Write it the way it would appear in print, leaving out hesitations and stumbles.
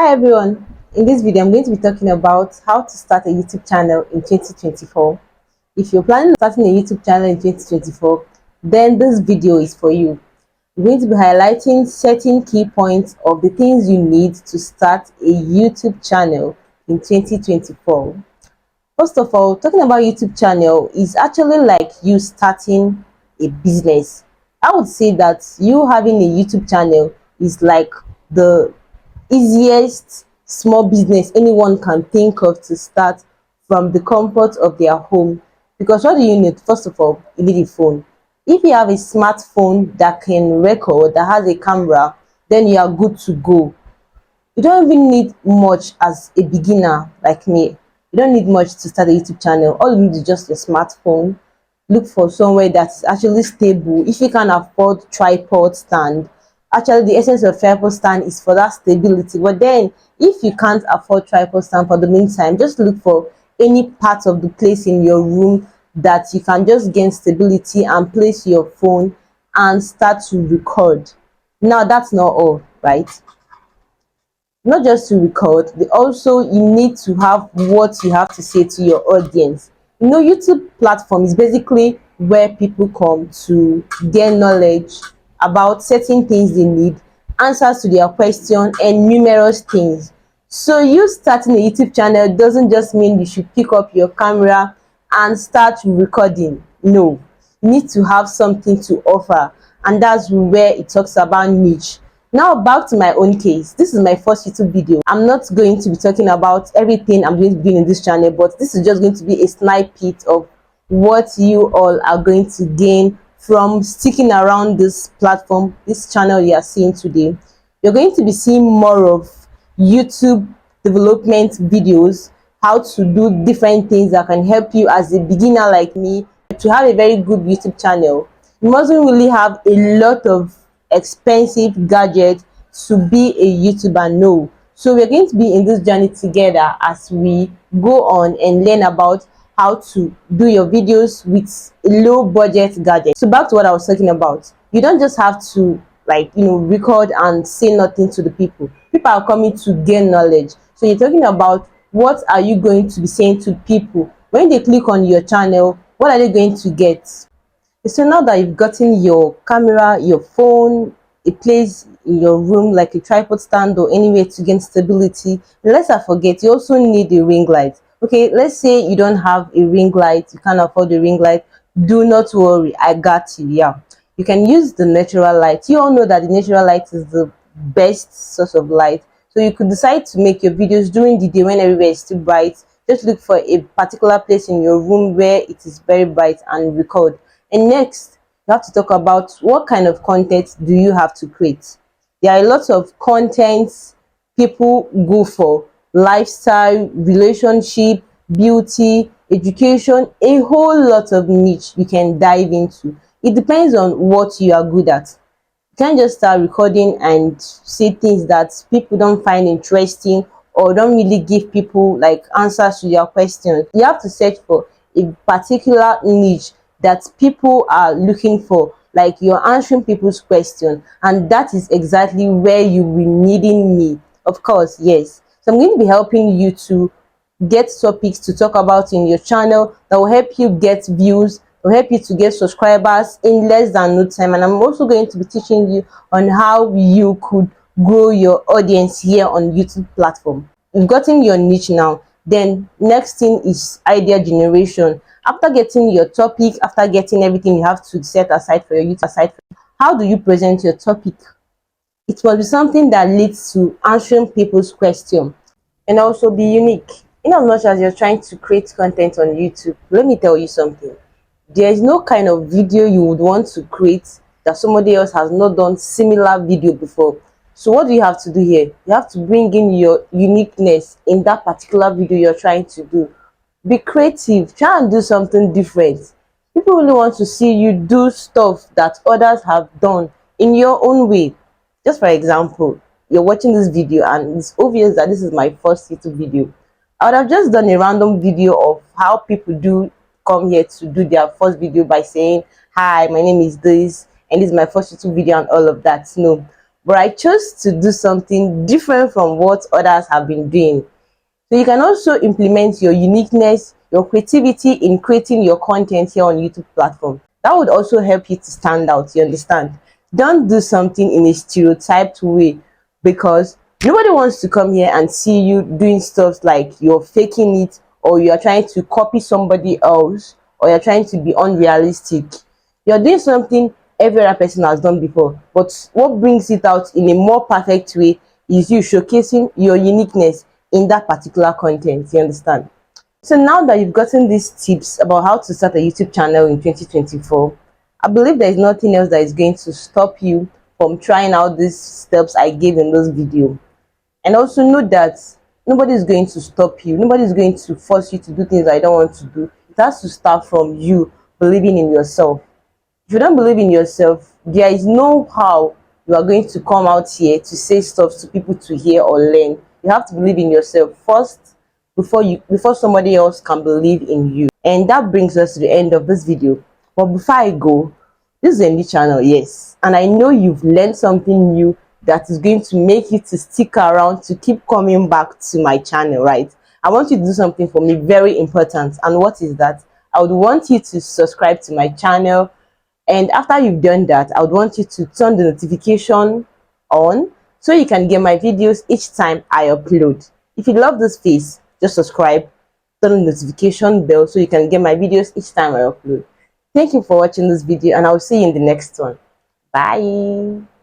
Hi everyone, in this video I'm going to be talking about how to start a YouTube channel in 2024. If you're planning on starting a YouTube channel in 2024, then this video is for you. I'm going to be highlighting certain key points of the things you need to start a YouTube channel in 2024. First of all, talking about YouTube channel is actually like you starting a business. I would say that you having a YouTube channel is like the easiest small business anyone can think of to start from the comfort of their home. Because what do you need? First of all, you need a phone. If you have a smartphone that can record, that has a camera, then you are good to go. You don't even need much as a beginner like me. You don't need much to start a YouTube channel. All you need is just your smartphone. Look for somewhere that's actually stable. If you can afford tripod stand, actually the essence of tripod stand is for that stability. But then if you can't afford tripod stand for the meantime, just look for any part of the place in your room that you can just gain stability and place your phone and start to record. Now that's not all, right? Not just to record, but also you need to have what you have to say to your audience. YouTube platform is basically where people come to gain knowledge about certain things they need, answers to their question, and numerous things. So you starting a YouTube channel doesn't just mean you should pick up your camera and start recording. No, you need to have something to offer, and that's where it talks about niche. Now back to my own case. This is my first YouTube video. I'm not going to be talking about everything I'm going to be doing in this channel, but this is just going to be a snippet of what you all are going to gain from sticking around this platform, this channel you are seeing today. You're going to be seeing more of YouTube development videos, how to do different things that can help you as a beginner like me to have a very good YouTube channel. You mustn't really have a lot of expensive gadgets to be a YouTuber. No. So we're going to be in this journey together as we go on and learn about how to do your videos with low budget gadgets. So back to what I was talking about. You don't just have to record and say nothing to the people. People are coming to gain knowledge. So you're talking about what are you going to be saying to people when they click on your channel. What are they going to get? So now that you've gotten your camera, your phone, a place in your room like a tripod stand or anywhere to gain stability, let's not forget you also need a ring light. Okay, let's say you don't have a ring light, you can't afford a ring light. Do not worry, I got you. Yeah, you can use the natural light. You all know that the natural light is the best source of light. So you could decide to make your videos during the day when everywhere is still bright. Just look for a particular place in your room where it is very bright and record. And next, you have to talk about what kind of content do you have to create. There are a lot of contents people go for: lifestyle, relationship, beauty, education, a whole lot of niche you can dive into. It depends on what you are good at. You can't just start recording and say things that people don't find interesting or don't really give people like answers to their questions. You have to search for a particular niche that people are looking for, like you're answering people's question, and that is exactly where you will be needing me, of course. Yes, so I'm going to be helping you to get topics to talk about in your channel that will help you get views, will help you to get subscribers in less than no time. And I'm also going to be teaching you on how you could grow your audience here on YouTube platform. You've gotten your niche now. Then next thing is idea generation. After getting your topic, after getting everything you have to set aside for your YouTube, how do you present your topic? It must be something that leads to answering people's question and also be unique. In as much as you're trying to create content on YouTube, let me tell you something. There is no kind of video you would want to create that somebody else has not done similar video before. So what do you have to do here? You have to bring in your uniqueness in that particular video you're trying to do. Be creative, try and do something different. People really want to see you do stuff that others have done in your own way. Just for example, you're watching this video and it's obvious that this is my first YouTube video. I would have just done a random video of how people do come here to do their first video by saying, hi, my name is this and this is my first YouTube video and all of that. No, but I chose to do something different from what others have been doing. So you can also implement your uniqueness, your creativity in creating your content here on YouTube platform. That would also help you to stand out, you understand? Don't do something in a stereotyped way, because nobody wants to come here and see you doing stuff like you're faking it, or you're trying to copy somebody else, or you're trying to be unrealistic. You're doing something every other person has done before, but what brings it out in a more perfect way is you showcasing your uniqueness in that particular content, you understand? So now that you've gotten these tips about how to start a YouTube channel in 2024, I believe there is nothing else that is going to stop you from trying out these steps I gave in this video. And also know that nobody is going to stop you. Nobody is going to force you to do things that you don't want to do. It has to start from you believing in yourself. If you don't believe in yourself, there is no how you are going to come out here to say stuff to people to hear or learn. You have to believe in yourself first before somebody else can believe in you. And that brings us to the end of this video. But before I go, this is a new channel, yes, and I know you've learned something new that is going to make you to stick around, to keep coming back to my channel, right? I want you to do something for me very important. And what is that? I would want you to subscribe to my channel, and after you've done that, I would want you to turn the notification on so you can get my videos each time I upload. If you love this face, just subscribe, turn the notification bell so you can get my videos each time I upload. Thank you for watching this video, and I'll see you in the next one. Bye.